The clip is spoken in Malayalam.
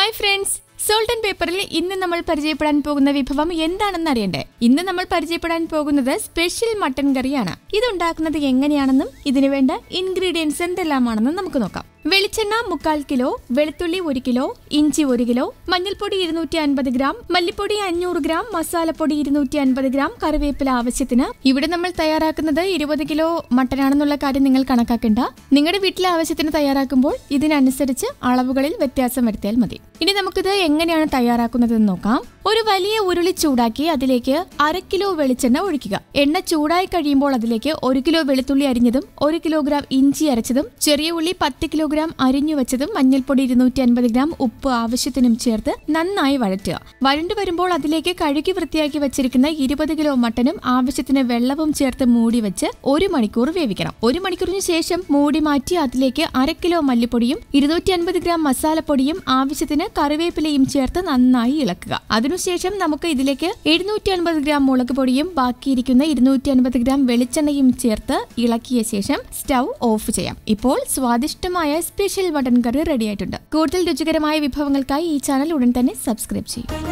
Hi friends, salt and pepper ഇന്ന് നമ്മൾ പരിചയപ്പെടാൻ പോകുന്ന വിഭവം എന്താണെന്ന് അറിയണ്ടേ? ഇന്ന് നമ്മൾ പരിചയപ്പെടാൻ പോകുന്നത് സ്പെഷ്യൽ മട്ടൻ കറിയാണ്. ഇത് ഉണ്ടാക്കുന്നത് എങ്ങനെയാണെന്നും ഇതിനു വേണ്ട ഇൻഗ്രീഡിയൻസ് എന്തെല്ലാമാണെന്നും നമുക്ക് നോക്കാം. വെളിച്ചെണ്ണ 3/4 കിലോ, വെളുത്തുള്ളി 1 കിലോ, ഇഞ്ചി 1 കിലോ, മഞ്ഞൾപ്പൊടി 250 ഗ്രാം, മല്ലിപ്പൊടി 500 ഗ്രാം, മസാലപ്പൊടി 250 ഗ്രാം, കറിവേപ്പില ആവശ്യത്തിന്. ഇവിടെ നമ്മൾ തയ്യാറാക്കുന്നത് 20 കിലോ മട്ടനാണെന്നുള്ള കാര്യം നിങ്ങൾ കണക്കാക്കണ്ട. നിങ്ങളുടെ വീട്ടിലെ ആവശ്യത്തിന് തയ്യാറാക്കുമ്പോൾ ഇതിനനുസരിച്ച് അളവുകളിൽ വ്യത്യാസം വരുത്തിയാൽ മതി. ഇനി നമുക്കിത് എങ്ങനെയാണ് തയ്യാറാക്കുന്നതെന്ന് നോക്കാം. ഒരു വലിയ ഉരുളി ചൂടാക്കി അതിലേക്ക് 1/2 കിലോ വെളിച്ചെണ്ണ ഒഴിക്കുക. എണ്ണ ചൂടായി കഴിയുമ്പോൾ അതിലേക്ക് 1 കിലോ വെളുത്തുള്ളി അരിഞ്ഞതും 1 കിലോഗ്രാം ഇഞ്ചി അരച്ചതും ചെറിയ ഉള്ളി 10 കിലോഗ്രാം അരിഞ്ഞു വെച്ചതും മഞ്ഞൾപ്പൊടി 250 ഗ്രാം, ഉപ്പ് ആവശ്യത്തിനും ചേർത്ത് നന്നായി വഴറ്റുക. വഴണ്ടു വരുമ്പോൾ അതിലേക്ക് കഴുകി വൃത്തിയാക്കി വെച്ചിരിക്കുന്ന 20 കിലോ മട്ടനും ആവശ്യത്തിന് വെള്ളവും ചേർത്ത് മൂടി വെച്ച് 1 മണിക്കൂർ വേവിക്കണം. 1 മണിക്കൂറിന് ശേഷം മൂടി മാറ്റി അതിലേക്ക് 1/2 കിലോ മല്ലിപ്പൊടിയും 250 ഗ്രാം മസാലപ്പൊടിയും ആവശ്യത്തിന് കറിവേപ്പിലയും ചേർത്ത് നന്നായി ഇളക്കുക. അതിനുശേഷം നമുക്ക് ഇതിലേക്ക് 750 ഗ്രാം മുളക് പൊടിയും ബാക്കിയിരിക്കുന്ന 250 ഗ്രാം വെളിച്ചെണ്ണയും ചേർത്ത് ഇളക്കിയ ശേഷം സ്റ്റൗ ഓഫ് ചെയ്യാം. ഇപ്പോൾ സ്വാദിഷ്ടമായ സ്പെഷ്യൽ മട്ടൻ കറി റെഡി ആയിട്ടുണ്ട്. കൂടുതൽ രുചികരമായ വിഭവങ്ങൾക്കായി ഈ ചാനൽ ഉടൻ തന്നെ സബ്സ്ക്രൈബ് ചെയ്യും.